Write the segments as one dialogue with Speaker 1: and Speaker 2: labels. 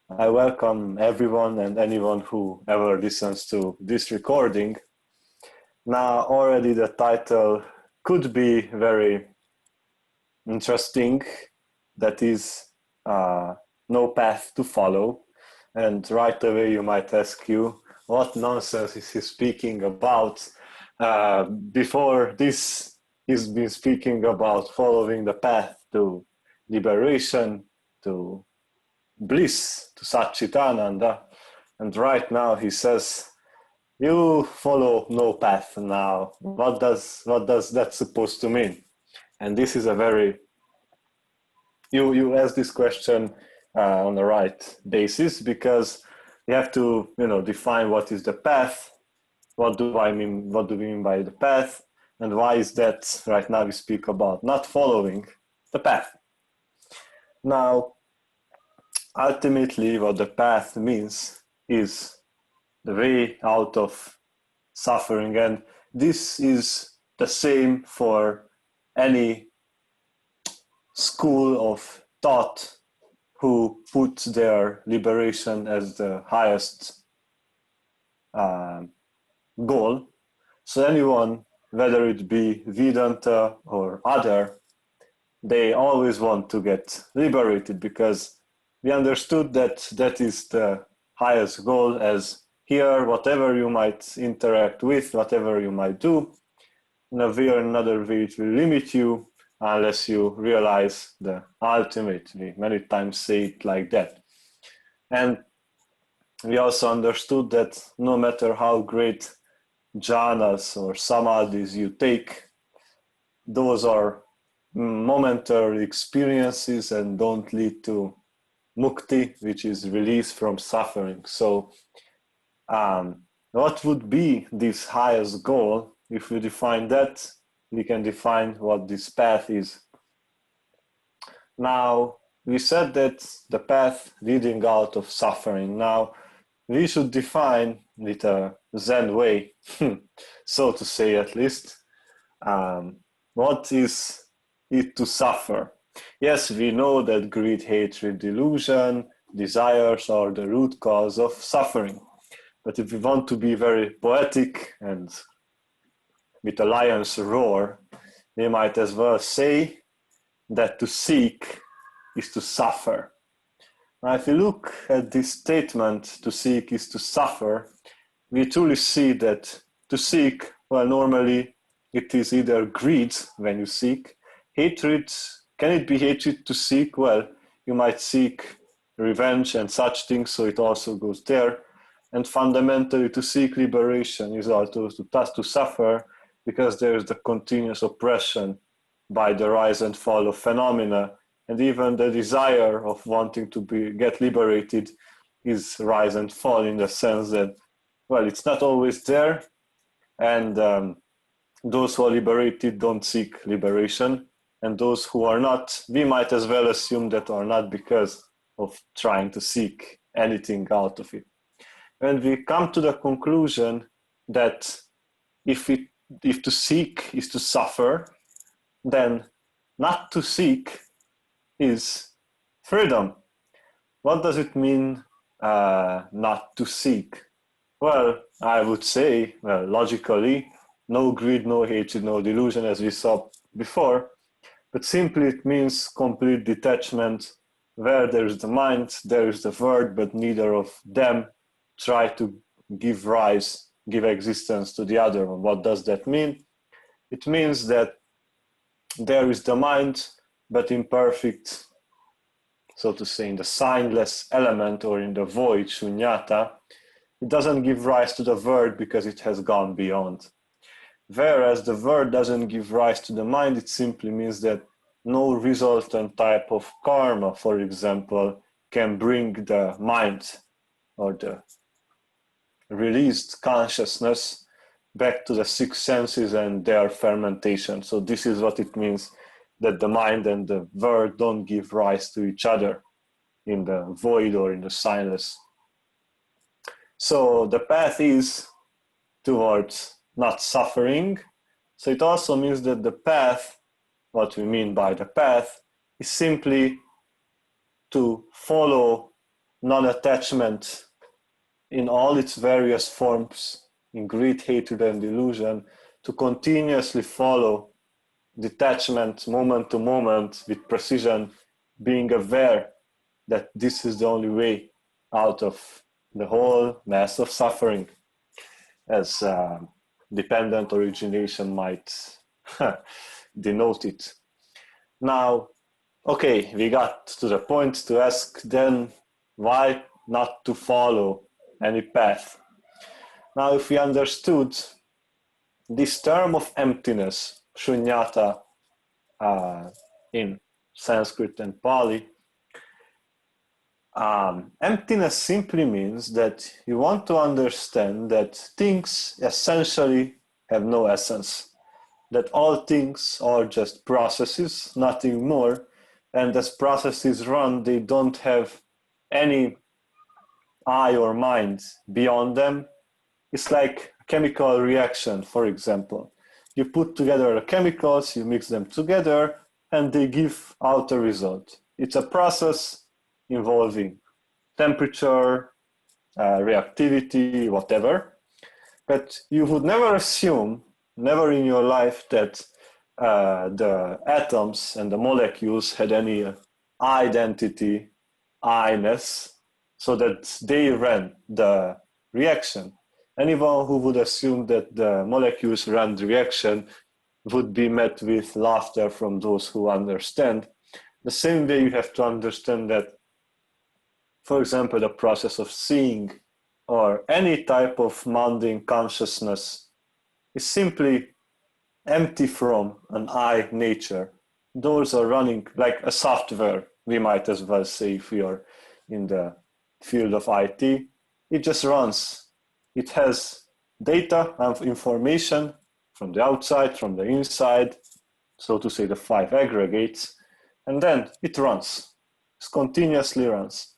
Speaker 1: I welcome everyone and anyone who ever listens to this recording. Now, already the title could be very interesting. That is, no path to follow. And right away you might ask you, what nonsense is he speaking about? Before this, he's been speaking about following the path to liberation, to Bliss, to Satchitananda, and right now he says, "You follow no path now. What does that supposed to mean?" And this is a very you ask this question on the right basis, because you have to define what is the path. What do we mean by the path, and why is that right now we speak about not following the path? Now, ultimately, what the path means is the way out of suffering, and this is the same for any school of thought who put their liberation as the highest goal. So anyone, whether it be Vedanta or other, they always want to get liberated, because we understood that that is the highest goal. As here, whatever you might interact with, whatever you might do, in a way or another way, it will limit you unless you realize the ultimate. We many times say it like that. And we also understood that no matter how great jhanas or samadhis you take, those are momentary experiences and don't lead to mukti, which is release from suffering. So what would be this highest goal? If we define that, we can define what this path is. Now, we said that the path leading out of suffering. Now, we should define with a Zen way, so to say at least, what is it to suffer? Yes, we know that greed, hatred, delusion, desires are the root cause of suffering. But if we want to be very poetic and with a lion's roar, we might as well say that to seek is to suffer. Now, if you look at this statement, to seek is to suffer, we truly see that to seek, well, normally it is either greed when you seek, hatred. Can it be hatred to seek? Well, you might seek revenge and such things, so it also goes there. And fundamentally, to seek liberation is also to suffer, because there is the continuous oppression by the rise and fall of phenomena, and even the desire of wanting to get liberated is rise and fall, in the sense that, well, it's not always there, and those who are liberated don't seek liberation, and those who are not, we might as well assume that are not because of trying to seek anything out of it. When we come to the conclusion that if to seek is to suffer, then not to seek is freedom. What does it mean, not to seek? Well, I would say, logically, no greed, no hatred, no delusion, as we saw before, but simply it means complete detachment. Where there is the mind, there is the word, but neither of them try to give existence to the other one. What does that mean? It means that there is the mind, but imperfect, so to say, in the signless element or in the void, Sunyata. It doesn't give rise to the word because it has gone beyond. Whereas the word doesn't give rise to the mind, it simply means that no resultant type of karma, for example, can bring the mind or the released consciousness back to the six senses and their fermentation. So this is what it means, that the mind and the word don't give rise to each other in the void or in the signless. So the path is towards not suffering. So it also means that the path, what we mean by the path, is simply to follow non-attachment in all its various forms, in greed, hatred, and delusion, to continuously follow detachment moment to moment with precision, being aware that this is the only way out of the whole mass of suffering, as dependent origination might denote it. Now, okay, we got to the point to ask then why not to follow any path. Now, if we understood this term of emptiness, Sunyata, in Sanskrit and Pali, emptiness simply means that you want to understand that things essentially have no essence, that all things are just processes, nothing more, and as processes run, they don't have any I or mind beyond them. It's like a chemical reaction, for example. You put together the chemicals, you mix them together, and they give out a result. It's a process involving temperature, reactivity, whatever. But you would never assume, never in your life, that the atoms and the molecules had any identity, I-ness, so that they ran the reaction. Anyone who would assume that the molecules ran the reaction would be met with laughter from those who understand. The same way you have to understand that, for example, the process of seeing or any type of mundane consciousness is simply empty from an I nature. Those are running like a software, we might as well say, if we are in the field of IT. It just runs. It has data and information from the outside, from the inside, so to say the 5 aggregates, and then it runs. It continuously runs.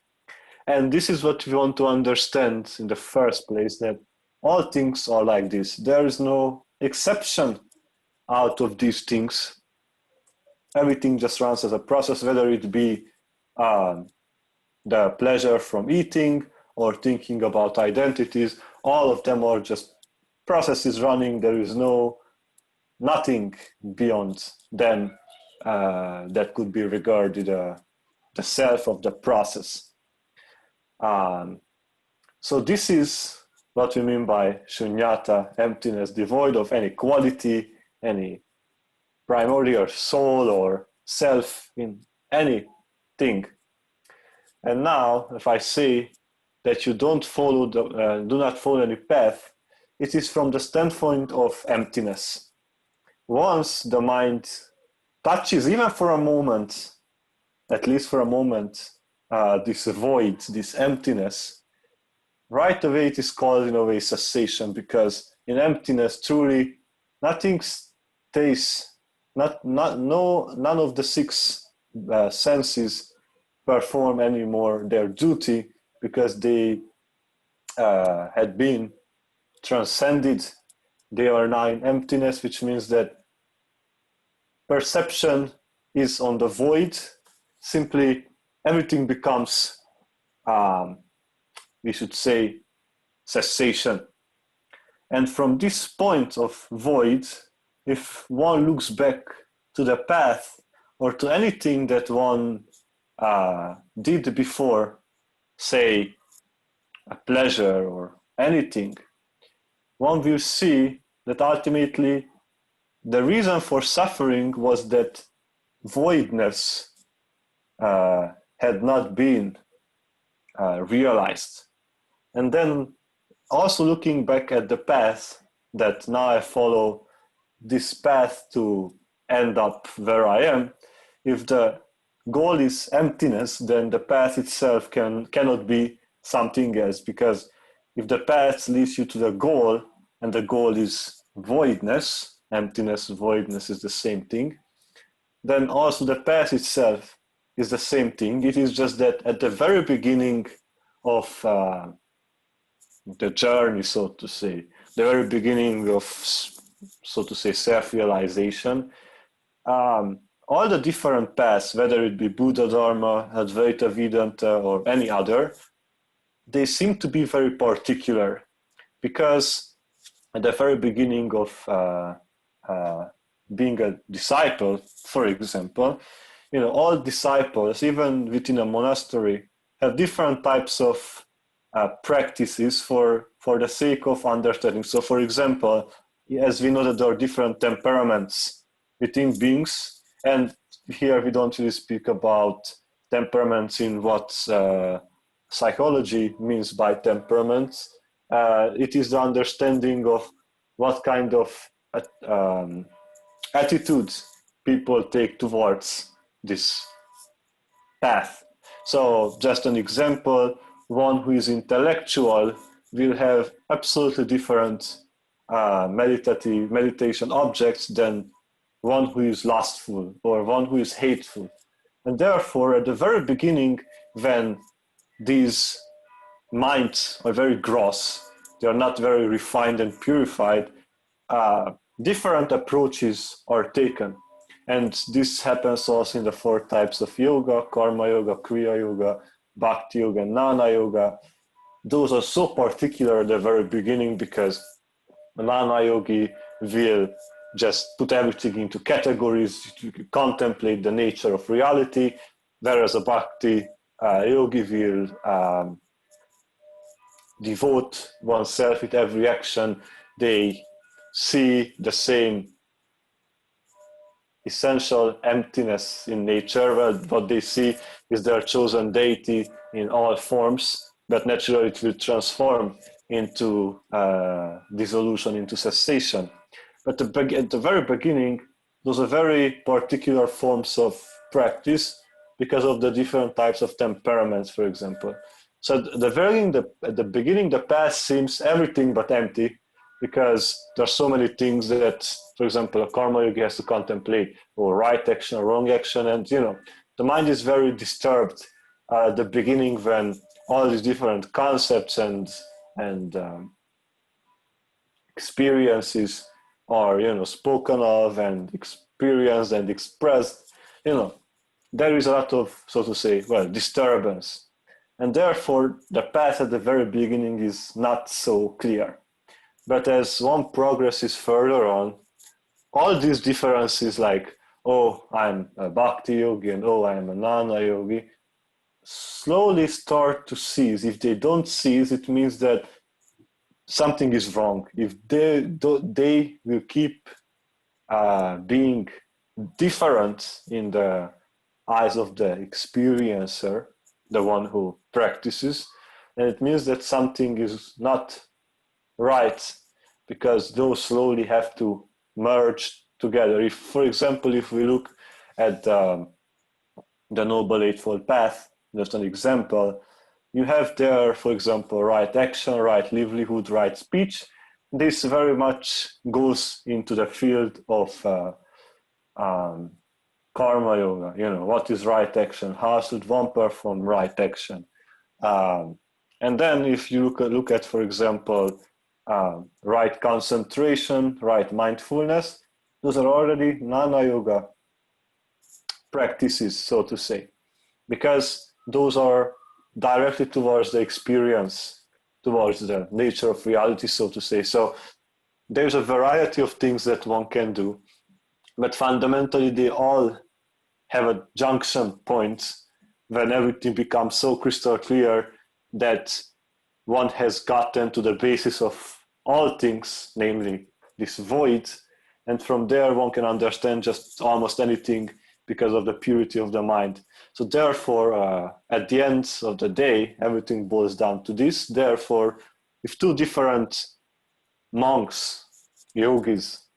Speaker 1: And this is what we want to understand in the first place, that all things are like this. There is no exception out of these things. Everything just runs as a process, whether it be the pleasure from eating or thinking about identities. All of them are just processes running. There is nothing beyond them that could be regarded the self of the process. So this is what we mean by Sunyata, emptiness, devoid of any quality, any primordial soul or self in anything. And now, if I say that you do not follow any path, it is from the standpoint of emptiness. Once the mind touches, even for a moment, at least for a moment, this void, this emptiness, right away it is called in a way cessation, because in emptiness truly nothing stays, none of the 6 senses perform anymore their duty, because they had been transcended. They are now in emptiness, which means that perception is on the void. Simply everything becomes, we should say, cessation. And from this point of void, if one looks back to the path or to anything that one did before, say a pleasure or anything, one will see that ultimately the reason for suffering was that voidness had not been realized. And then also looking back at the path, that now I follow this path to end up where I am. If the goal is emptiness, then the path itself cannot be something else, because if the path leads you to the goal, and the goal is voidness, emptiness, voidness is the same thing, then also the path itself is the same thing. It is just that at the very beginning of the journey, so to say, the very beginning of, so to say, self-realization, all the different paths, whether it be Buddha Dharma, Advaita Vedanta, or any other, they seem to be very particular, because at the very beginning of being a disciple, for example, all disciples, even within a monastery, have different types of practices for the sake of understanding. So, for example, as we know that there are different temperaments within beings, and here we don't really speak about temperaments in what psychology means by temperaments. It is the understanding of what kind of attitudes people take towards this path. So just an example, one who is intellectual will have absolutely different meditation objects than one who is lustful or one who is hateful. And therefore, at the very beginning, when these minds are very gross, they are not very refined and purified, different approaches are taken. And this happens also in the 4 types of yoga: karma yoga, kriya yoga, bhakti yoga, and jnana yoga. Those are so particular at the very beginning because a jnana yogi will just put everything into categories, to contemplate the nature of reality, whereas a bhakti yogi will devote oneself with every action. They see the same essential emptiness in nature, where what they see is their chosen deity in all forms, but naturally it will transform into dissolution, into cessation. But at the very beginning, those are very particular forms of practice because of the different types of temperaments, for example. So at the beginning, the path seems everything but empty, because there are so many things that, for example, a karma yogi has to contemplate, or right action or wrong action, and the mind is very disturbed at the beginning when all these different concepts and experiences are spoken of and experienced and expressed. There is a lot of, so to say, disturbance, and therefore the path at the very beginning is not so clear. But as one progresses further on, all these differences, like, oh, I'm a bhakti yogi and oh, I'm a jnana yogi, slowly start to cease. If they don't cease, it means that something is wrong. If they will keep being different in the eyes of the experiencer, the one who practices, then it means that something is not right, because those slowly have to merge together. If, for example, if we look at the Noble Eightfold Path, just an example, you have there, for example, right action, right livelihood, right speech. This very much goes into the field of karma yoga. What is right action? How should one perform right action? And then if you look at, for example, right concentration, right mindfulness, those are already jnana yoga practices, so to say, because those are directly towards the experience, towards the nature of reality, so to say. So there's a variety of things that one can do, but fundamentally they all have a junction point when everything becomes so crystal clear that one has gotten to the basis of all things, namely this void, and from there one can understand just almost anything because of the purity of the mind. So therefore, at the end of the day, everything boils down to this. Therefore, if 2 different monks, yogis,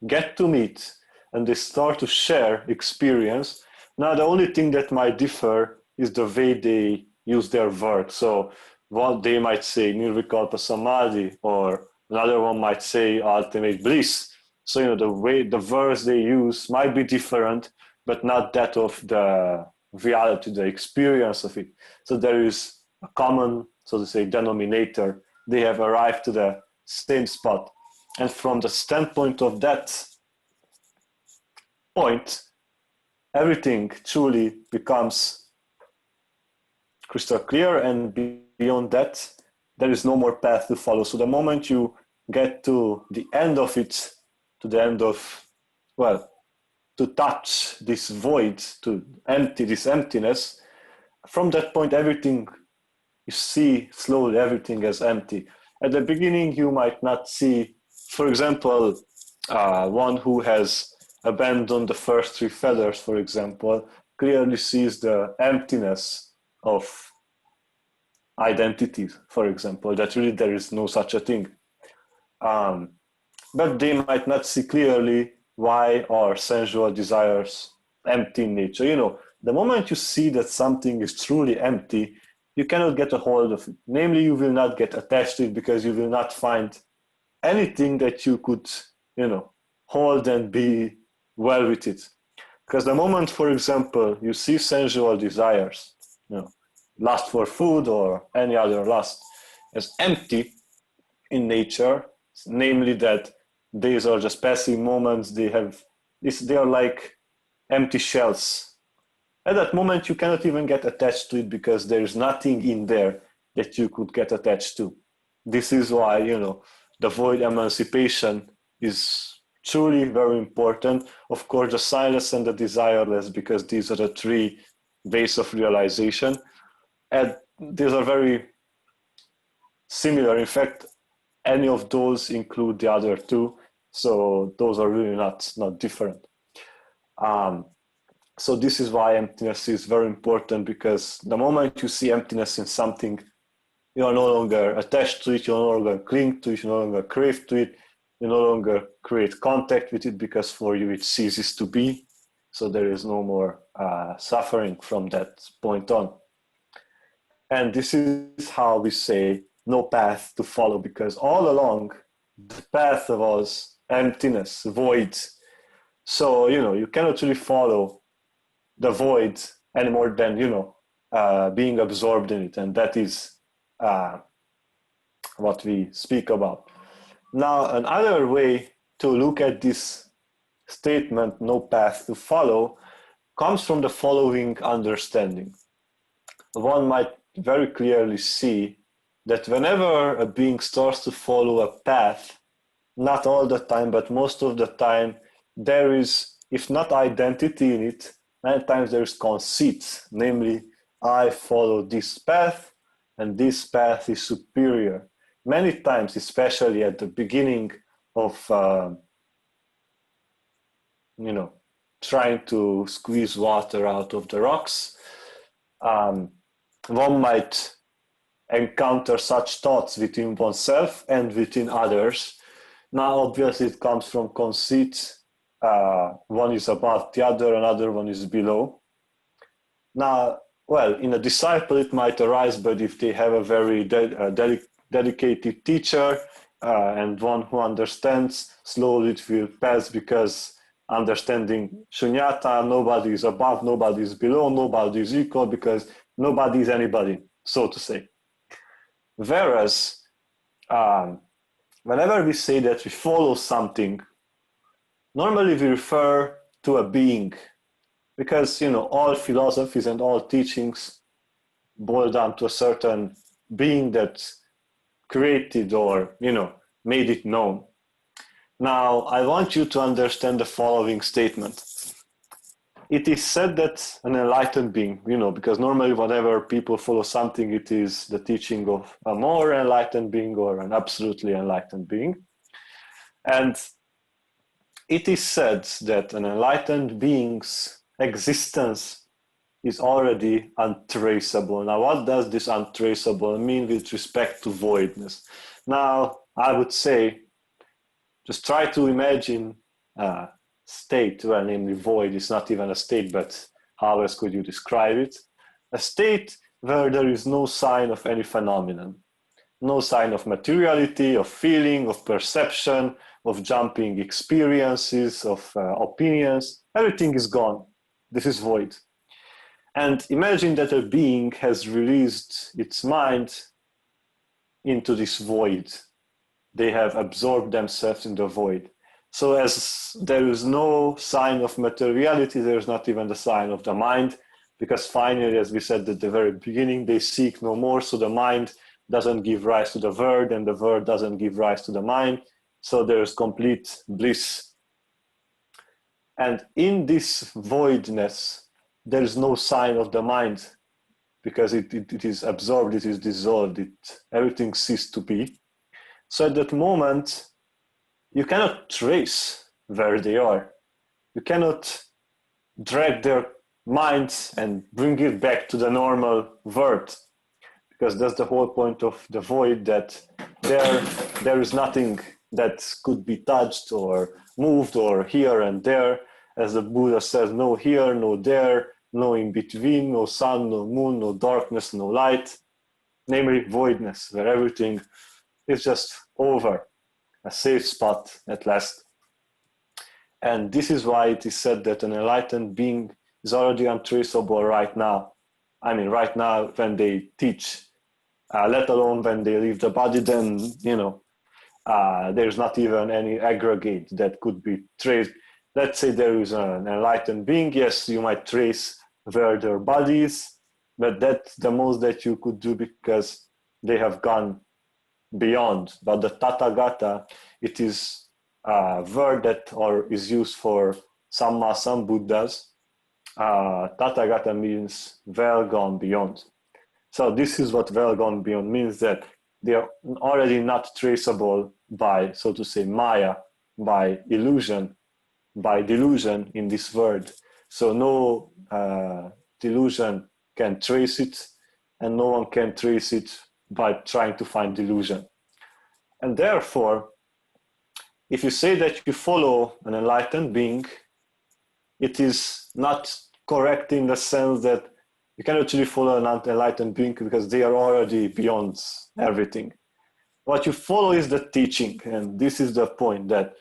Speaker 1: get to meet and they start to share experience, now the only thing that might differ is the way they use their work. So one, they might say nirvikalpa samadhi, or another one might say ultimate bliss. So the way, the words they use might be different, but not that of the reality, the experience of it. So there is a common, so to say, denominator. They have arrived to the same spot. And from the standpoint of that point, everything truly becomes crystal clear, and beyond that, there is no more path to follow. So the moment you get to the end of it, to the end of, well, to touch this void, to empty this emptiness, from that point, everything, you see slowly everything as empty. At the beginning, you might not see, for example, one who has abandoned the first three feathers, for example, clearly sees the emptiness of identity, for example, that really there is no such a thing. But they might not see clearly why our sensual desires empty in nature. You know, the moment you see that something is truly empty, you cannot get a hold of it. Namely, you will not get attached to it because you will not find anything that you could, you know, hold and be well with it. Because the moment, for example, you see sensual desires, you know, lust for food or any other lust, as empty in nature, namely that these are just passing moments, they are like empty shells. At that moment, you cannot even get attached to it because there is nothing in there that you could get attached to. This is why, you know, the void emancipation is truly very important. Of course, the silence and the desireless, because these are the three ways of realization. And these are very similar. In fact, any of those include the other two. So those are really not different. So this is why emptiness is very important, because the moment you see emptiness in something, you are no longer attached to it, you no longer cling to it, you no longer crave to it, you no longer create contact with it, because for you it ceases to be. So there is no more suffering from that point on. And this is how we say no path to follow, because all along the path was emptiness, void. So, you know, you cannot really follow the void any more than, you know, being absorbed in it. And that is what we speak about. Now, another way to look at this statement, no path to follow, comes from the following understanding. One might very clearly see that whenever a being starts to follow a path, not all the time, but most of the time, there is, if not identity in it, many times there is conceit, namely, I follow this path and this path is superior. Many times, especially at the beginning of, you know, trying to squeeze water out of the rocks, one might encounter such thoughts within oneself and within others. Now, obviously, it comes from conceit. One is above the other, another one is below. Now, well, in a disciple, it might arise, but if they have a very dedicated teacher and one who understands, slowly it will pass, because understanding Sunyata, nobody is above, nobody is below, nobody is equal, because nobody is anybody, so to say. Whereas, whenever we say that we follow something, normally we refer to a being, because, you know, all philosophies and all teachings boil down to a certain being that created or, you know, made it known. Now, I want you to understand the following statement. It is said that an enlightened being, you know, because normally whenever people follow something, it is the teaching of a more enlightened being or an absolutely enlightened being. And it is said that an enlightened being's existence is already untraceable. Now, what does this untraceable mean with respect to voidness? Now, I would say, just try to imagine a state, well, namely void is not even a state, but how else could you describe it? A state where there is no sign of any phenomenon, no sign of materiality, of feeling, of perception, of jumping experiences, of opinions. Everything is gone. This is void. And imagine that a being has released its mind into this void. They have absorbed themselves in the void. So as there is no sign of materiality, there is not even the sign of the mind, because finally, as we said at the very beginning, they seek no more, so the mind doesn't give rise to the word, and the word doesn't give rise to the mind, so there's complete bliss. And in this voidness, there is no sign of the mind, because it is absorbed, it is dissolved, everything ceases to be. So at that moment, you cannot trace where they are. You cannot drag their minds and bring it back to the normal world, because that's the whole point of the void, that there is nothing that could be touched or moved or here and there. As the Buddha says, no here, no there, no in between, no sun, no moon, no darkness, no light, namely voidness, where everything is just over, a safe spot at last. And this is why it is said that an enlightened being is already untraceable right now. I mean, right now when they teach, let alone when they leave the body, then, there's not even any aggregate that could be traced. Let's say there is an enlightened being, yes, you might trace where their body is, but that's the most that you could do, because they have gone beyond. But the Tathagata, it is a word that is used for some Buddhas. Tathagata means well gone beyond. So this is what well gone beyond means, that they are already not traceable by, so to say, Maya, by illusion, by delusion in this world. So no delusion can trace it, and no one can trace it by trying to find delusion. And therefore, if you say that you follow an enlightened being, it is not correct in the sense that you can actually follow an enlightened being, because they are already beyond everything. What you follow is the teaching, and this is the point, that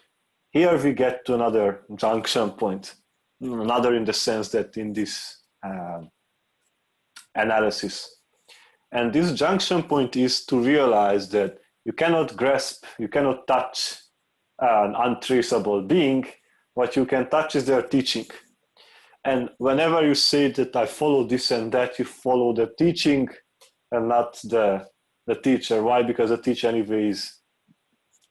Speaker 1: here we get to another junction point, another in the sense that in this analysis. And this junction point is to realize that you cannot grasp, you cannot touch an untraceable being. What you can touch is their teaching. And whenever you say that I follow this and that, you follow the teaching and not the teacher. Why? Because the teacher anyway is,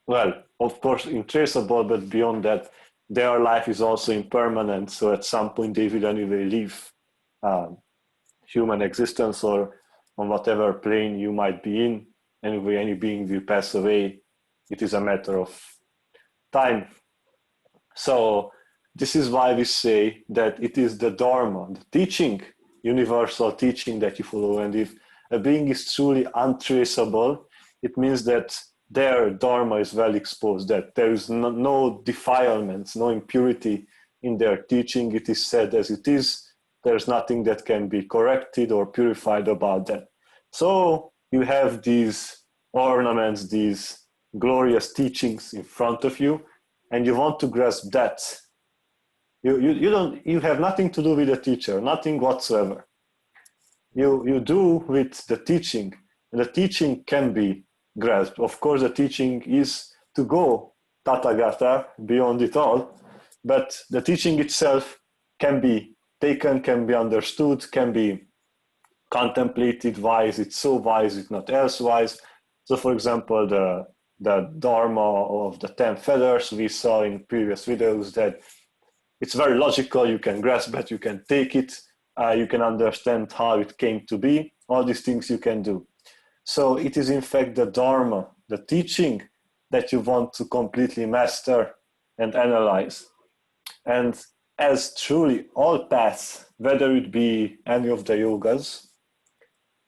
Speaker 1: well, of course, untraceable, but beyond that, their life is also impermanent. So at some point they will anyway leave human existence, or on whatever plane you might be in. Anyway, any being will pass away. It is a matter of time. So this is why we say that it is the Dharma, the teaching, universal teaching that you follow. And if a being is truly untraceable, it means that their Dharma is well exposed, that there is no defilements, no impurity in their teaching. It is said as it is. There's nothing that can be corrected or purified about them. So you have these ornaments, these glorious teachings in front of you, and you want to grasp that. You have nothing to do with the teacher, nothing whatsoever. You do with the teaching, and the teaching can be grasped. Of course, the teaching is to go Tathagata, beyond it all, but the teaching itself can be taken, can be understood, can be contemplated. Why is it so? Why is it not elsewise? So, for example, the Dharma of the 10 feathers, we saw in previous videos that it's very logical. You can grasp it, you can take it, you can understand how it came to be. All these things you can do. So it is in fact the Dharma, the teaching, that you want to completely master and analyze. And as truly all paths, whether it be any of the yogas,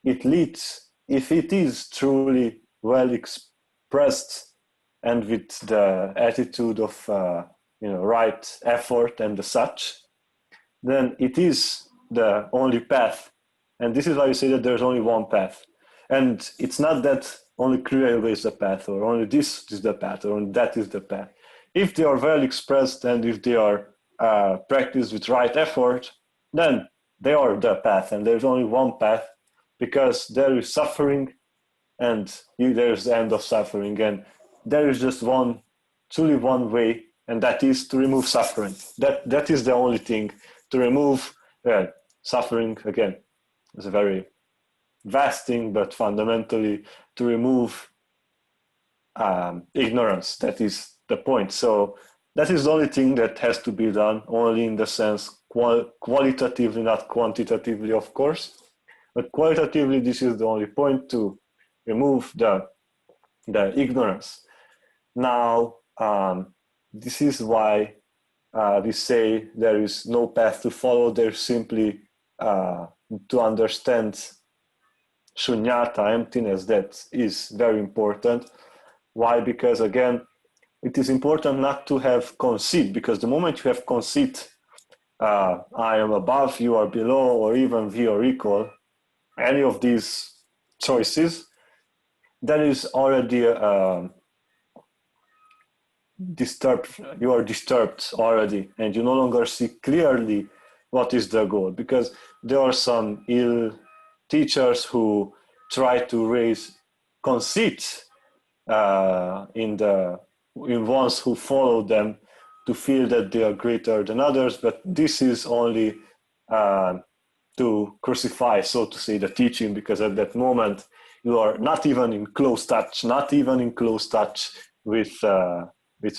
Speaker 1: it leads, if it is truly well expressed and with the attitude of right effort and the such, then it is the only path. And this is why you say that there's only one path. And it's not that only Kriya Yoga is the path, or only this is the path, or only that is the path. If they are well expressed and if they are practiced with right effort, then they are the path, and there's only one path, because there is suffering and there's the end of suffering, and there is just truly one way, and that is to remove suffering. That is the only thing, to remove suffering, again, is a very vast thing, but fundamentally to remove ignorance. That is the point. So that is the only thing that has to be done, only in the sense qualitatively, not quantitatively, of course. But qualitatively, this is the only point, to remove the ignorance. Now, this is why we say there is no path to follow. There's simply to understand Sunyata, emptiness, that is very important. Why? Because again, it is important not to have conceit, because the moment you have conceit, I am above, you are below, or even we are equal, any of these choices, there is already disturbed, you are disturbed already, and you no longer see clearly what is the goal, because there are some ill teachers who try to raise conceit in ones who follow them, to feel that they are greater than others, but this is only to crucify, so to say, the teaching, because at that moment you are not even in close touch with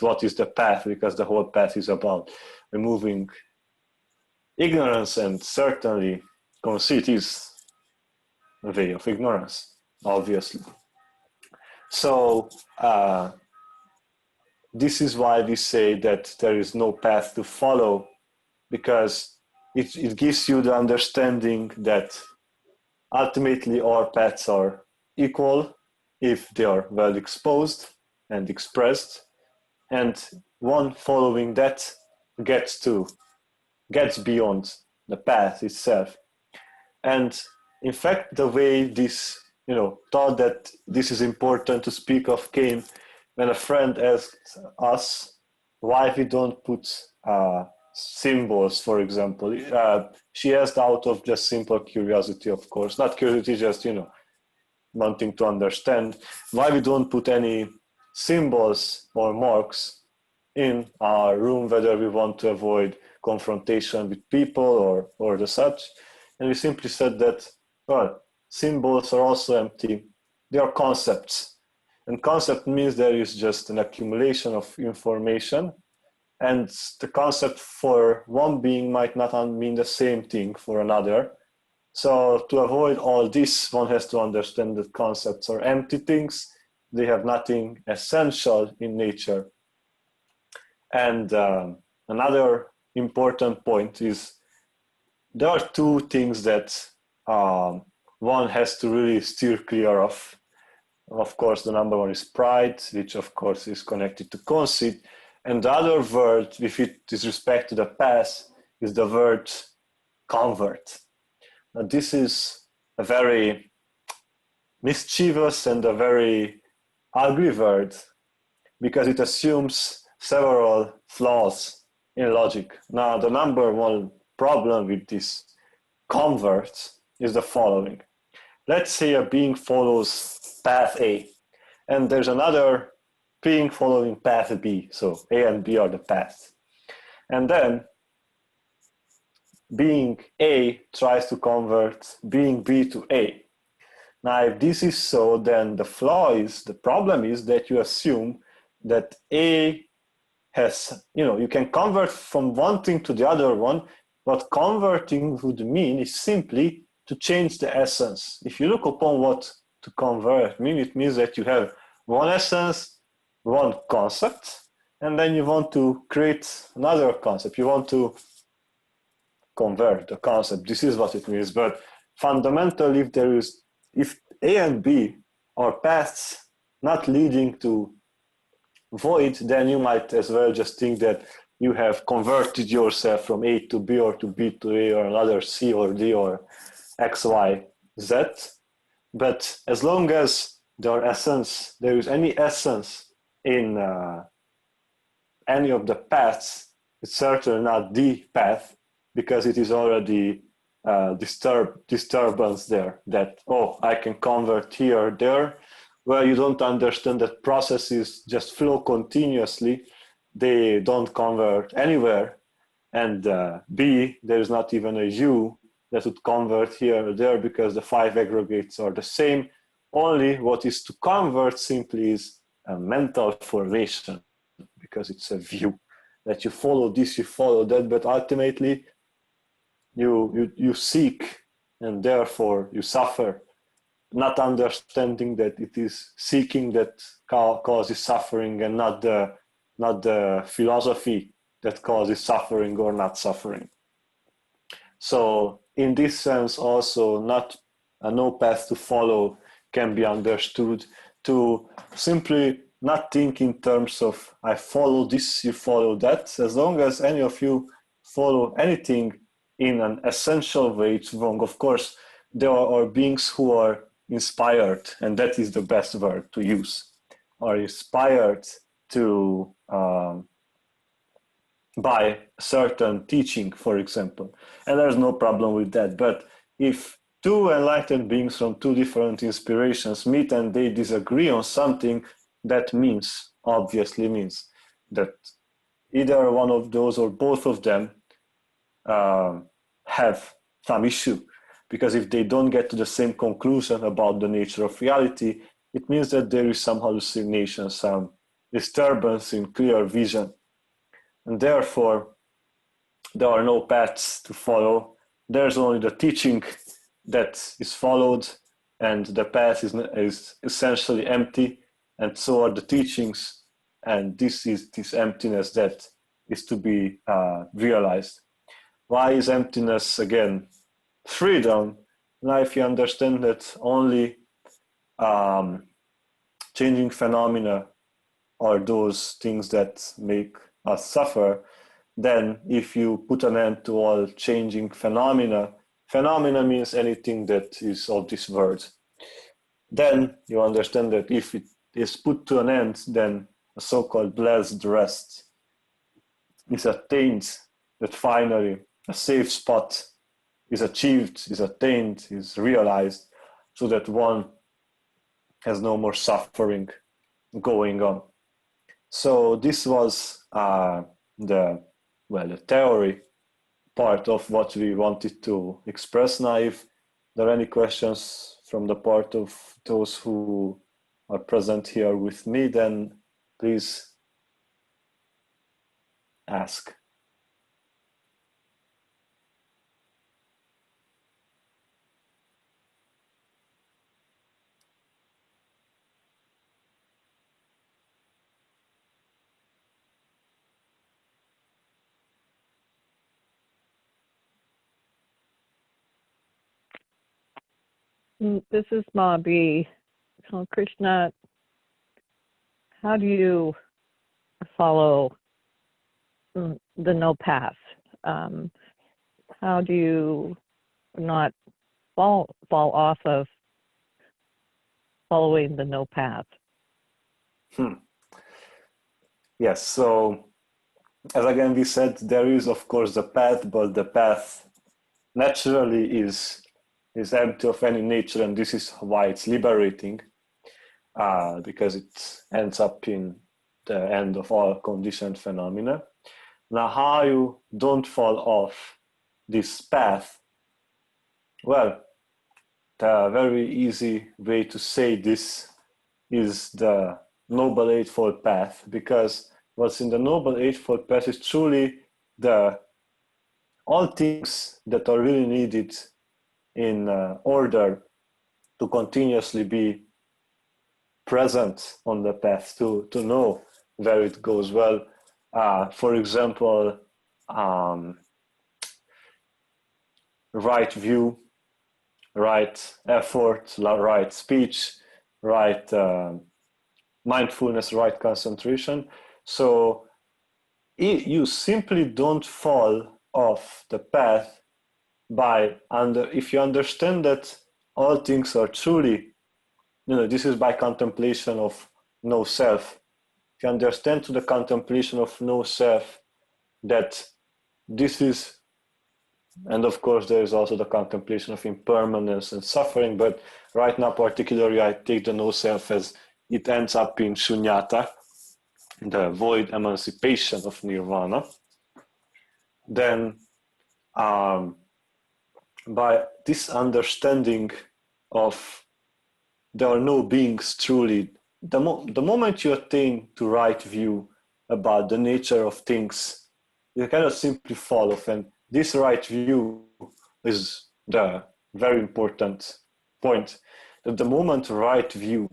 Speaker 1: what is the path, because the whole path is about removing ignorance, and certainly conceit is a way of ignorance, obviously. So this is why we say that there is no path to follow, because it gives you the understanding that ultimately our paths are equal if they are well exposed and expressed, and one following that gets beyond the path itself. And in fact, the way this, thought that this is important to speak of came when a friend asked us why we don't put symbols, for example. She asked out of just simple curiosity, of course, not curiosity, just, wanting to understand why we don't put any symbols or marks in our room, whether we want to avoid confrontation with people or the such. And we simply said that, well, symbols are also empty. They are concepts. And concept means there is just an accumulation of information. And the concept for one being might not mean the same thing for another. So to avoid all this, one has to understand that concepts are empty things. They have nothing essential in nature. And another important point is there are two things that one has to really steer clear of. Of course, the number one is pride, which of course is connected to conceit. And the other word, with respect to the past, is the word convert. Now, this is a very mischievous and a very ugly word, because it assumes several flaws in logic. Now, the number one problem with this convert is the following. Let's say a being follows path A, and there's another being following path B. So A and B are the paths. And then being A tries to convert being B to A. Now, if this is so, then the problem is that you assume that A has, you can convert from one thing to the other one. What converting would mean is simply to change the essence. If you look upon what to convert means, it means that you have one essence, one concept, and then you want to create another concept. You want to convert the concept. This is what it means. But fundamentally, if A and B are paths not leading to void, then you might as well just think that you have converted yourself from A to B, or to B to A, or another C or D or X, Y, Z. But as long as there is any essence in any of the paths, it's certainly not the path, because it is already disturbance there, that, I can convert here or there, where you don't understand that processes just flow continuously. They don't convert anywhere. And B, there is not even a you that would convert here or there because the 5 aggregates are the same. Only what is to convert simply is a mental formation, because it's a view that you follow this, you follow that, but ultimately you seek and therefore you suffer, not understanding that it is seeking that causes suffering and not the philosophy that causes suffering or not suffering. So in this sense also, not no path to follow can be understood to simply not think in terms of I follow this, you follow that. As long as any of you follow anything in an essential way, it's wrong. Of course, there are beings who are inspired, and that is the best word to use, are inspired to by certain teaching, for example. And there's no problem with that. But if two enlightened beings from two different inspirations meet and they disagree on something, that obviously means that either one of those or both of them have some issue. Because if they don't get to the same conclusion about the nature of reality, it means that there is some hallucination, some disturbance in clear vision. And therefore, there are no paths to follow. There's only the teaching that is followed, and the path is essentially empty, and so are the teachings, and this is this emptiness that is to be realized. Why is emptiness, again, freedom? Now, if you understand that only changing phenomena are those things that make us suffer, then if you put an end to all changing phenomena means anything that is of this world, then you understand that if it is put to an end, then a so-called blessed rest is attained, that finally a safe spot is achieved, is attained, is realized, so that one has no more suffering going on. So this was the theory part of what we wanted to express. Now, if there are any questions from the part of those who are present here with me, then please ask.
Speaker 2: This is Ma B. So Krishna, how do you follow the no path? How do you not fall off of following the no path?
Speaker 1: Yes, so as again we said, there is of course the path, but the path naturally is empty of any nature, and this is why it's liberating, because it ends up in the end of all conditioned phenomena. Now, how you don't fall off this path? Well, the very easy way to say this is the Noble Eightfold Path, because what's in the Noble Eightfold Path is truly all things that are really needed in order to continuously be present on the path, to know where it goes. Well, for example, right view, right effort, right speech, right mindfulness, right concentration. So you simply don't fall off the path if you understand that all things are truly, this is by contemplation of no self. If you understand to the contemplation of no self that this is, and of course there is also the contemplation of impermanence and suffering, but right now particularly I take the no self as it ends up in Sunyata, the void emancipation of Nirvana, then by this understanding of there are no beings truly, the moment you attain to right view about the nature of things, you cannot simply follow. And this right view is the very important point. That the moment right view,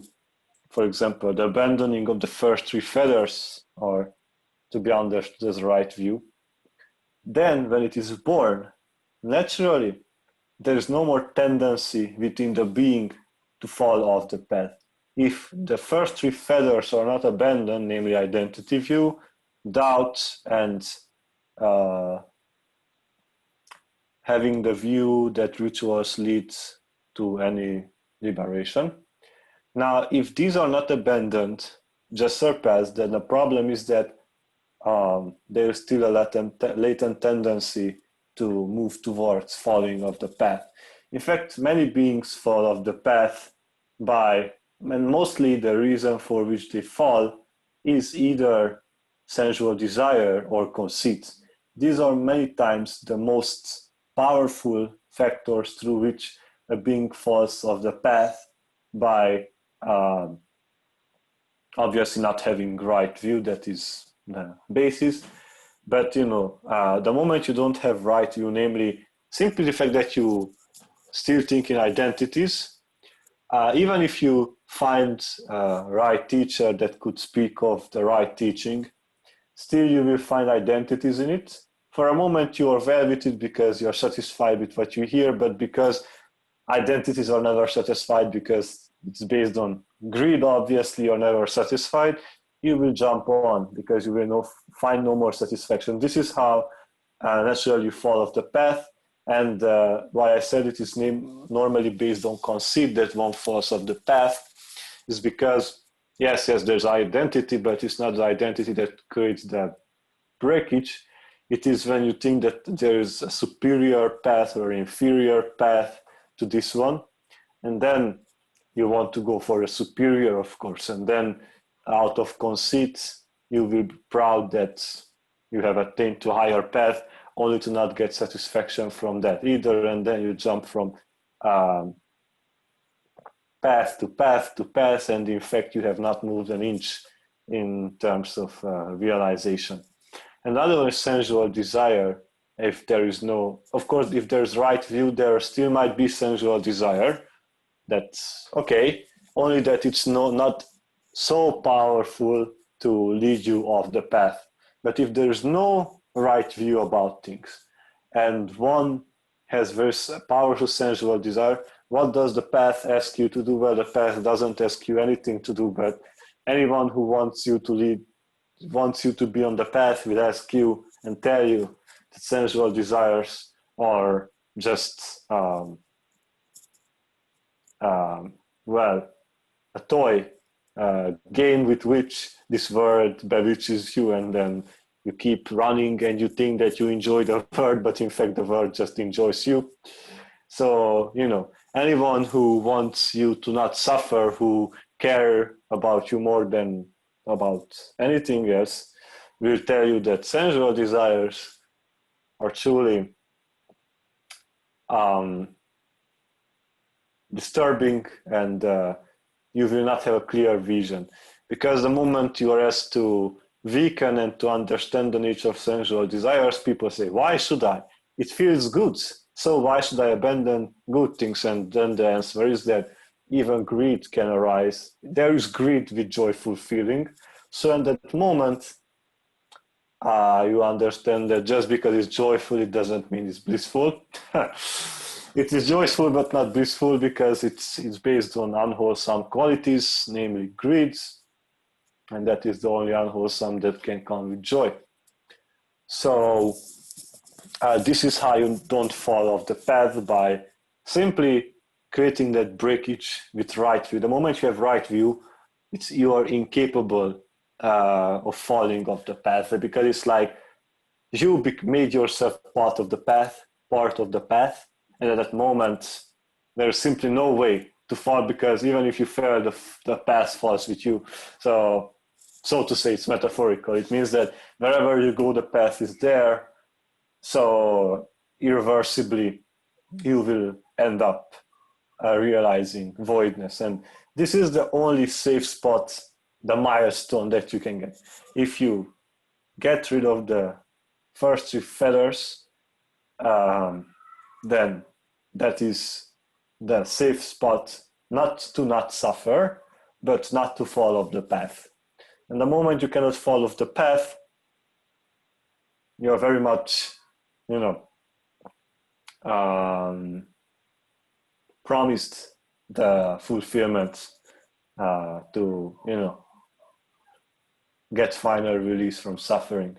Speaker 1: for example, the abandoning of the first three feathers, or to be understood as right view, then when it is born, naturally, there is no more tendency within the being to fall off the path. If the first three feathers are not abandoned, namely identity view, doubt, and having the view that rituals lead to any liberation. Now, if these are not abandoned, just surpassed, then the problem is that there is still a latent tendency to move towards falling off the path. In fact, many beings fall off the path and mostly the reason for which they fall is either sensual desire or conceit. These are many times the most powerful factors through which a being falls off the path by obviously not having right view, that is the basis. But the moment you don't have right view, namely simply the fact that you still think in identities, even if you find a right teacher that could speak of the right teaching, still you will find identities in it. For a moment you are well with it because you're satisfied with what you hear, but because identities are never satisfied because it's based on greed, obviously you're never satisfied, you will jump on because you will find no more satisfaction. This is how naturally you fall off the path. And why I said it is normally based on conceit that one falls off the path is because, yes, there's identity, but it's not the identity that creates the breakage. It is when you think that there is a superior path or inferior path to this one, and then you want to go for a superior, of course, and then out of conceit, you will be proud that you have attained to a higher path, only to not get satisfaction from that either, and then you jump from path to path to path, and in fact you have not moved an inch in terms of realization. Another one is sensual desire. If there is no, of course, if there's right view, there still might be sensual desire. That's okay, only that it's not so powerful to lead you off the path. But if there's no right view about things and one has very powerful sensual desire, what does the path ask you to do? Well, the path doesn't ask you anything to do, but anyone who wants you to be on the path will ask you and tell you that sensual desires are just a toy game with which this world bewitches you, and then you keep running and you think that you enjoy the world, but in fact the world just enjoys you. So, anyone who wants you to not suffer, who care about you more than about anything else, will tell you that sensual desires are truly disturbing, and you will not have a clear vision. Because the moment you are asked to weaken and to understand the nature of sensual desires, people say, why should I? It feels good. So why should I abandon good things? And then the answer is that even greed can arise. There is greed with joyful feeling. So in that moment, you understand that just because it's joyful, it doesn't mean it's blissful. It is joyful but not blissful because it's based on unwholesome qualities, namely greed, and that is the only unwholesome that can come with joy. So this is how you don't fall off the path, by simply creating that breakage with right view. The moment you have right view, you are incapable of falling off the path, because it's like you made yourself part of the path, and at that moment there's simply no way to fall, because even if you fail, the path falls with you. So to say, it's metaphorical. It means that wherever you go, the path is there. So irreversibly, you will end up realizing voidness. And this is the only safe spot, the milestone that you can get. If you get rid of the first three fetters, then that is the safe spot, not to not suffer, but not to fall off the path. And the moment you cannot fall off the path, you are very much, promised the fulfillment to, get final release from suffering.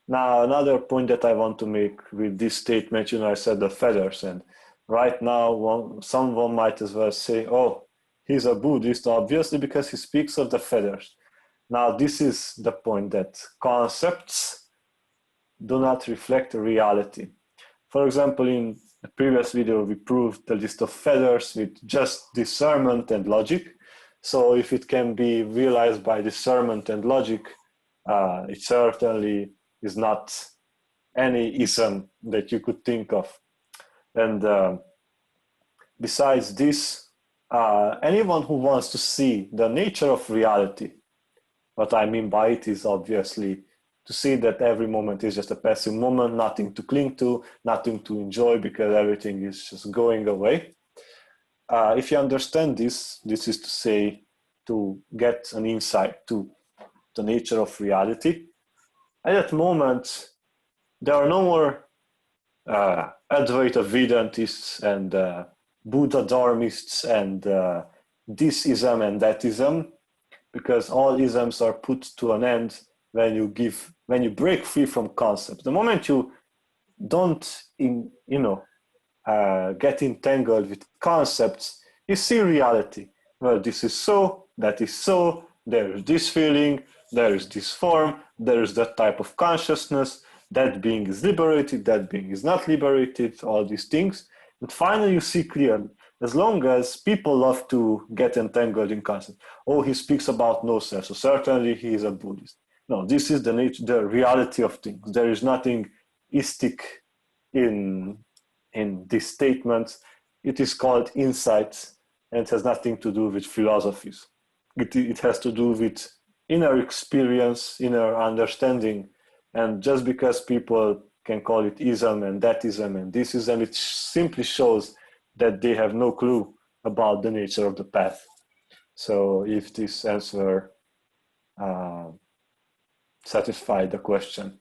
Speaker 1: Now, another point that I want to make with this statement, I said the feathers, and right now someone might as well say, oh, he's a Buddhist, obviously, because he speaks of the feathers. Now, this is the point, that concepts do not reflect reality. For example, in the previous video, we proved the list of feathers with just discernment and logic. So if it can be realized by discernment and logic, it certainly is not any ism that you could think of. And besides this, anyone who wants to see the nature of reality, what I mean by it is obviously to see that every moment is just a passing moment, nothing to cling to, nothing to enjoy, because everything is just going away. If you understand this is to say, to get an insight to the nature of reality. At that moment, there are no more Advaita Vedantists and Buddha Dharmists and this ism and that ism, because all isms are put to an end when you break free from concepts. The moment you don't get entangled with concepts, you see reality. Well, this is so, that is so, there is this feeling, there is this form, there is that type of consciousness, that being is liberated, that being is not liberated, all these things. And finally you see clearly, as long as people love to get entangled in concepts. Oh, he speaks about no self, so certainly he is a Buddhist. No, this is the nature, the reality of things. There is nothing istic in this statement. It is called insight, and it has nothing to do with philosophies. It has to do with inner experience, inner understanding. And just because people can call it ism and that ism and this ism, it simply shows that they have no clue about the nature of the path. So if this answer satisfied the question.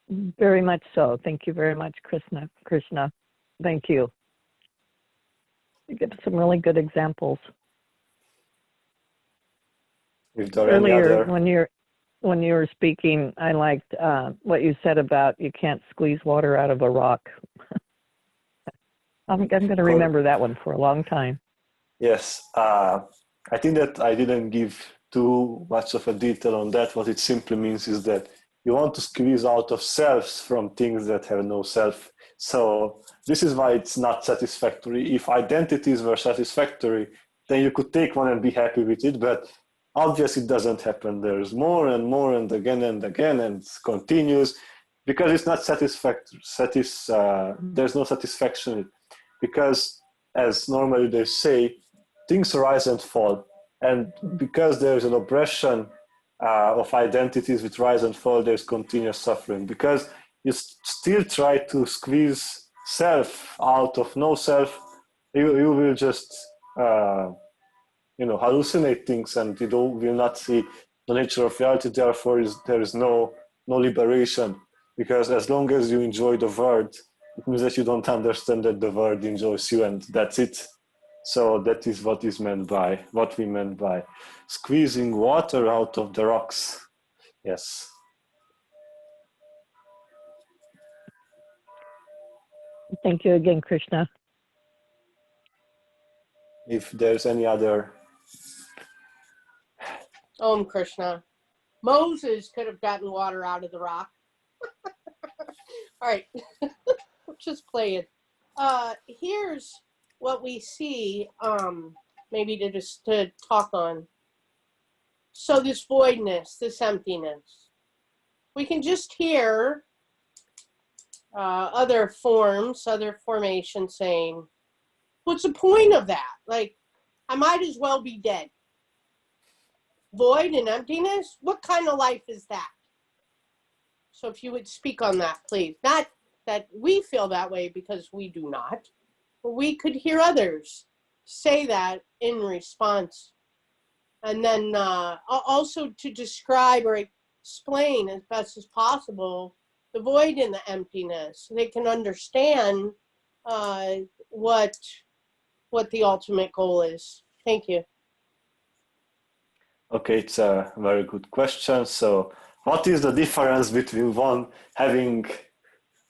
Speaker 2: Very much so. Thank you very much, Krishna. Thank you. You give some really good examples.
Speaker 1: If there
Speaker 2: Earlier, when you were speaking, I liked what you said about you can't squeeze water out of a rock. I'm going to remember that one for a long time.
Speaker 1: Yes, I think that I didn't give too much of a detail on that. What it simply means is that you want to squeeze out of selves from things that have no self. So this is why it's not satisfactory. If identities were satisfactory, then you could take one and be happy with it, but obviously it doesn't happen. There's more and more and again, and it continues because it's not satisfactory. There's no satisfaction, because as normally they say, things rise and fall. And because there's an oppression of identities with rise and fall, there's continuous suffering. Because you still try to squeeze self out of no self, you will just hallucinate things, and you will not see the nature of reality. Therefore, there is no liberation, because as long as you enjoy the word, it means that you don't understand that the word enjoys you, and that's it. So that is what we meant by squeezing water out of the rocks. Yes.
Speaker 2: Thank you again, Krishna.
Speaker 1: If there's any other.
Speaker 3: Krishna. Moses could have gotten water out of the rock. All right. Just play it. Here's what we see, maybe to talk on. So this voidness, this emptiness, we can just hear other forms, other formations saying, what's the point of that? Like, I might as well be dead. Void and emptiness? What kind of life is that? So if you would speak on that, please. Not that we feel that way, because we do not, but we could hear others say that in response. And then also to describe or explain as best as possible the void and the emptiness, so they can understand what the ultimate goal is. Thank you.
Speaker 1: Okay, it's a very good question. So, what is the difference between one having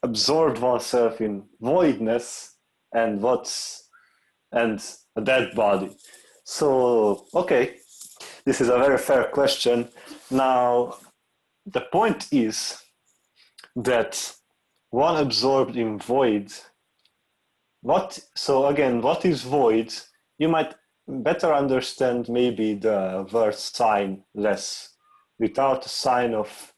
Speaker 1: absorbed oneself in voidness and a dead body? So, okay, this is a very fair question. Now, the point is that one absorbed in void. So again, what is void? You might better understand maybe the word sign less, without a sign of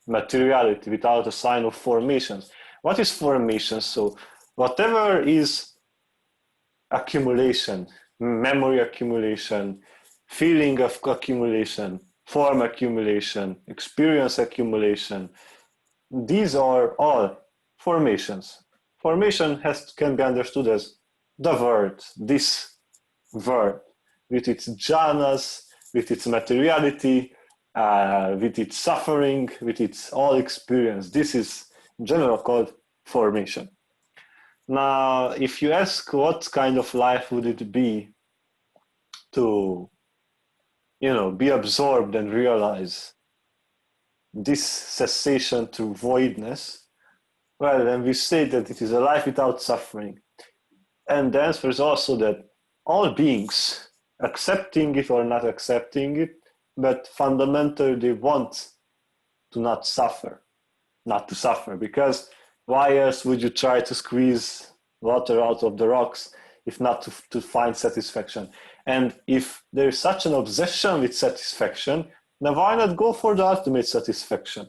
Speaker 1: materiality, without a sign of formations. What is formation? So whatever is accumulation, memory accumulation, feeling of accumulation, form accumulation, experience accumulation, these are all formations. Formation can be understood as the word, this word, with its jhanas, with its materiality, with its suffering, with its all experience. This is in general called formation. Now, if you ask what kind of life would it be to, be absorbed and realize this cessation to voidness, well, then we say that it is a life without suffering. And the answer is also that all beings, accepting it or not accepting it, but fundamentally they want to not suffer, because why else would you try to squeeze water out of the rocks if not to find satisfaction? And if there is such an obsession with satisfaction, then why not go for the ultimate satisfaction?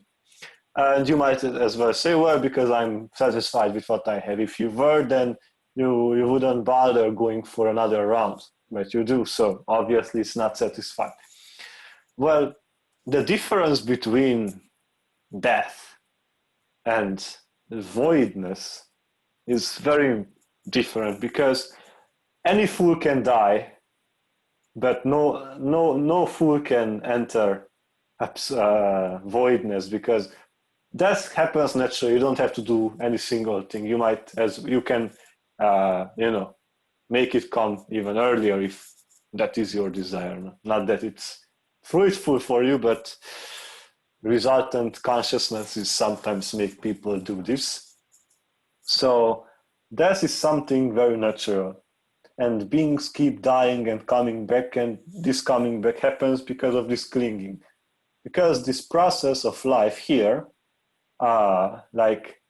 Speaker 1: And you might as well say, well, because I'm satisfied with what I have. If you were, then you wouldn't bother going for another round, but you do, so obviously it's not satisfied. Well, the difference between death and voidness is very different, because any fool can die, but no fool can enter voidness, because death happens naturally. You don't have to do any single thing. You can make it come even earlier if that is your desire. Not that it's fruitful for you, but resultant consciousnesses sometimes make people do this. So death is something very natural, and beings keep dying and coming back, and this coming back happens because of this clinging, because this process of life here, like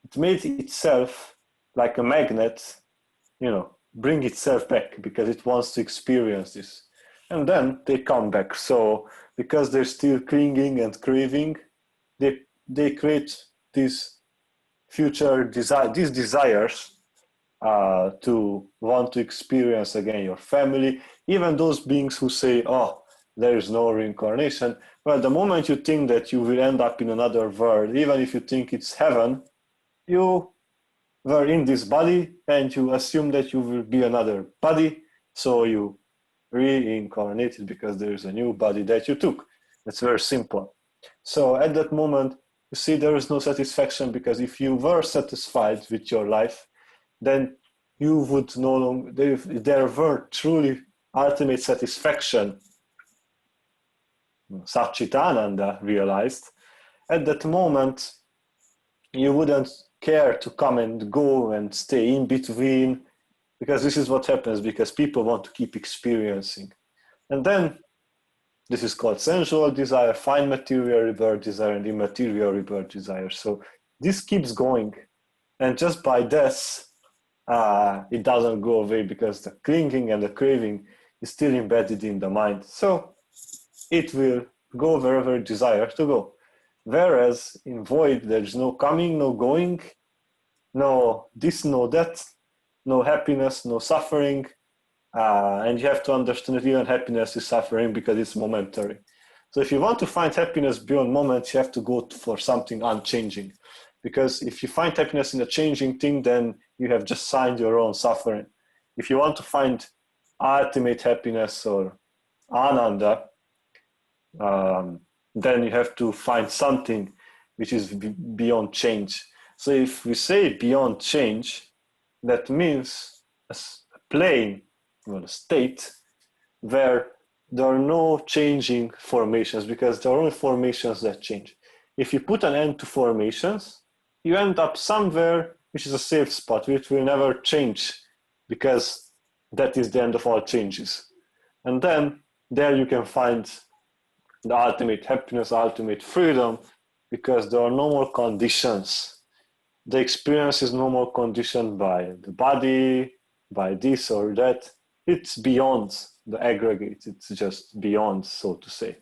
Speaker 1: it made itself like a magnet, bring itself back because it wants to experience this, and then they come back. So because they're still clinging and craving, they create these these desires to want to experience again your family. Even those beings who say, oh, there is no reincarnation, well, the moment you think that you will end up in another world, even if you think it's heaven, you were in this body and you assume that you will be another body, so you reincarnated because there is a new body that you took. It's very simple. So at that moment, you see there is no satisfaction, because if you were satisfied with your life, then you would no longer, if there were truly ultimate satisfaction, Satchitananda realized, at that moment, you wouldn't care to come and go and stay in between, because this is what happens, because people want to keep experiencing. And then this is called sensual desire, fine material rebirth desire, and immaterial rebirth desire. So this keeps going. And just by death, it doesn't go away, because the clinging and the craving is still embedded in the mind. So it will go wherever it desires to go. Whereas in void, there's no coming, no going, no this, no that, no happiness, no suffering. And you have to understand that even happiness is suffering because it's momentary. So if you want to find happiness beyond moments, you have to go for something unchanging. Because if you find happiness in a changing thing, then you have just signed your own suffering. If you want to find ultimate happiness or ananda, then you have to find something which is beyond change. So if we say beyond change, that means a plane, or a state, where there are no changing formations, because there are only formations that change. If you put an end to formations, you end up somewhere which is a safe spot, which will never change, because that is the end of all changes. And then there you can find the ultimate happiness, ultimate freedom, because there are no more conditions. The experience is no more conditioned by the body, by this or that. It's beyond the aggregate. It's just beyond, so to say.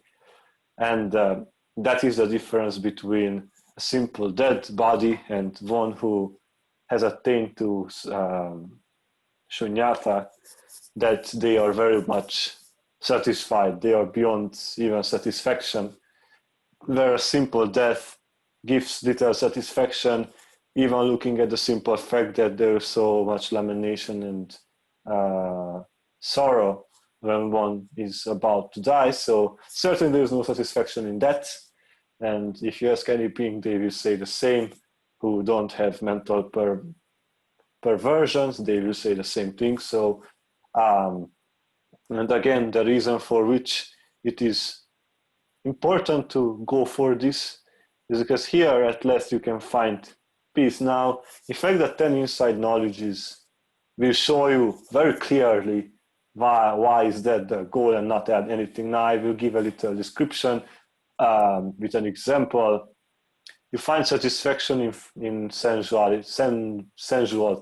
Speaker 1: And that is the difference between a simple dead body and one who has attained to Sunyata, that they are very much satisfied. They are beyond even satisfaction, where a simple death gives little satisfaction, even looking at the simple fact that there is so much lamentation and sorrow when one is about to die. So certainly there is no satisfaction in that. And if you ask any being, they will say the same, who don't have mental perversions, they will say the same thing. So, and again, the reason for which it is important to go for this is because here at last you can find peace. Now, in fact, the 10 inside knowledges will show you very clearly why is that the goal and not add anything. Now I will give a little description with an example. You find satisfaction in sensual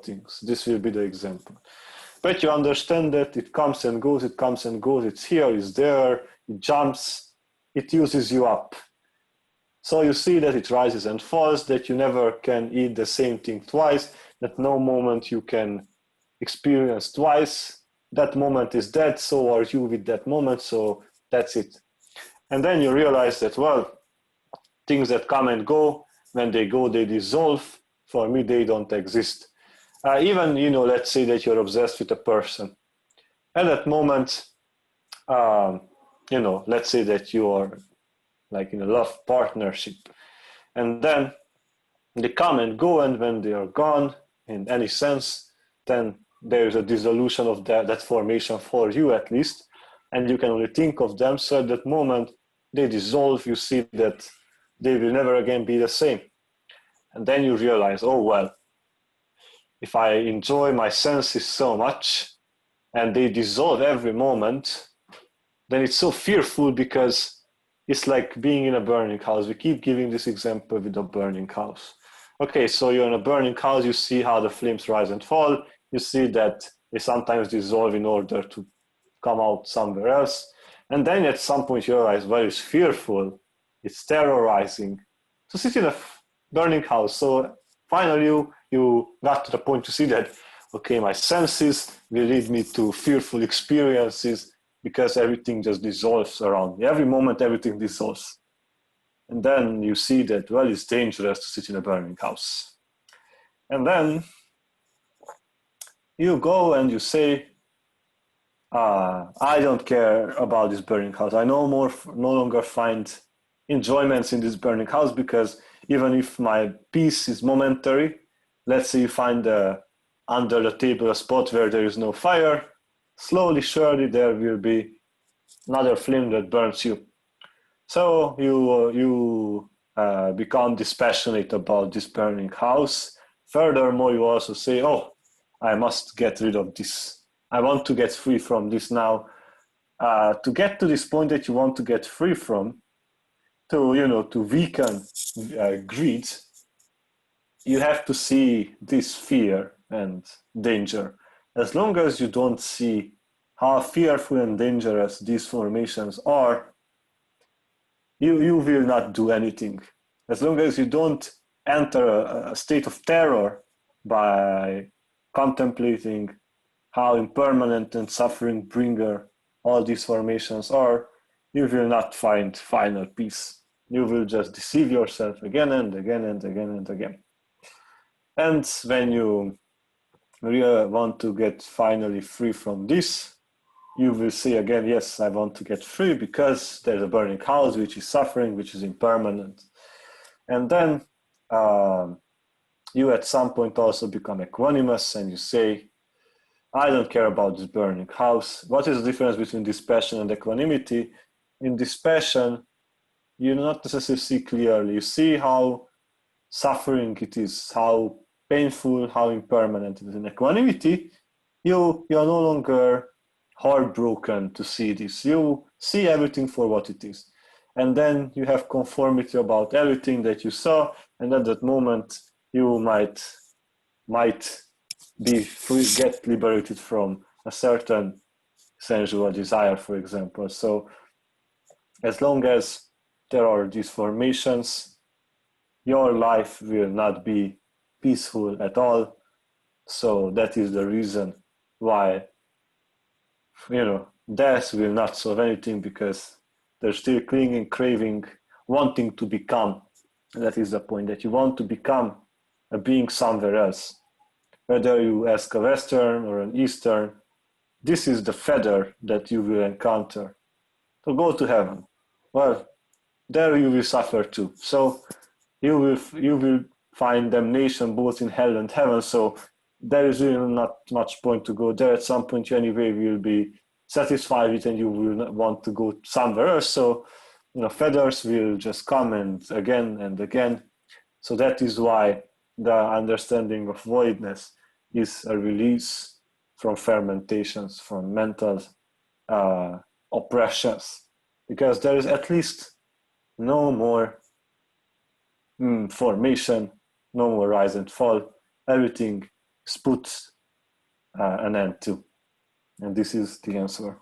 Speaker 1: things. This will be the example. But you understand that it comes and goes, it comes and goes, it's here, it's there, it jumps, it uses you up. So you see that it rises and falls, that you never can eat the same thing twice, that no moment you can experience twice. That moment is dead, so are you with that moment, so that's it. And then you realize that, well, things that come and go, when they go, they dissolve. For me, they don't exist. Even, let's say that you're obsessed with a person. At that moment, let's say that you are like in a love partnership. And then they come and go, and when they are gone, in any sense, then there is a dissolution of that formation for you at least, and you can only think of them. So at that moment, they dissolve, you see that they will never again be the same. And then you realize, oh, well, if I enjoy my senses so much and they dissolve every moment, then it's so fearful, because it's like being in a burning house. We keep giving this example with a burning house. Okay, so you're in a burning house, you see how the flames rise and fall, you see that they sometimes dissolve in order to come out somewhere else. And then at some point you realize, well, it's fearful, it's terrorizing to sit in a burning house. So finally you got to the point to see that, okay, my senses will lead me to fearful experiences, because everything just dissolves around me. Every moment, everything dissolves. And then you see that, well, it's dangerous to sit in a burning house. And then you go and you say, I don't care about this burning house. I no longer find enjoyments in this burning house, because even if my peace is momentary, let's say you find under the table a spot where there is no fire, slowly, surely there will be another flame that burns you. So you become dispassionate about this burning house. Furthermore, you also say, oh, I must get rid of this. I want to get free from this now. To get to this point that you want to get free from, to weaken greed, you have to see this fear and danger. As long as you don't see how fearful and dangerous these formations are, you will not do anything. as long as you don't enter a state of terror by contemplating how impermanent and suffering bringer all these formations are, you will not find final peace. You will just deceive yourself again and again and again and again. And when you really want to get finally free from this, you will say again, yes, I want to get free because there's a burning house which is suffering, which is impermanent. And then you at some point also become equanimous and you say, I don't care about this burning house. What is the difference between dispassion and equanimity? In dispassion, you do not necessarily see clearly. You see how suffering it is, how painful, how impermanent it is. In equanimity, you are no longer heartbroken to see this. You see everything for what it is. And then you have conformity about everything that you saw, and at that moment you might be free, get liberated from a certain sensual desire, for example. So as long as there are these formations, your life will not be peaceful at all. So that is the reason why, death will not solve anything, because they're still clinging, craving, wanting to become. And that is the point, that you want to become a being somewhere else. Whether you ask a Western or an Eastern, this is the feather that you will encounter. So go to heaven. Well, there you will suffer too. So you will find damnation both in hell and heaven. So there is really not much point to go there. At some point you anyway will be satisfied with, and you will not want to go somewhere else. So feathers will just come and again. So that is why the understanding of voidness is a release from fermentations, from mental oppressions, because there is at least no more formation, no more rise and fall. Everything is put an end to. And this is the answer.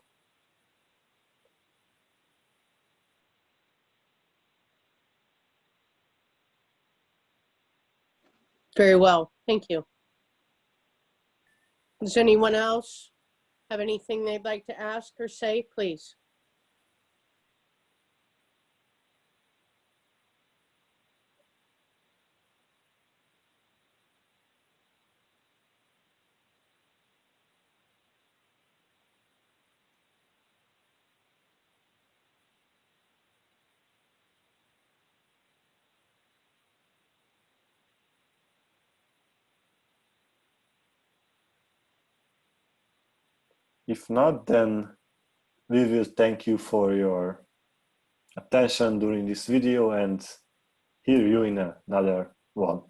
Speaker 3: Very well. Thank you. Does anyone else have anything they'd like to ask or say, please?
Speaker 1: If not, then we will thank you for your attention during this video and hear you in another one.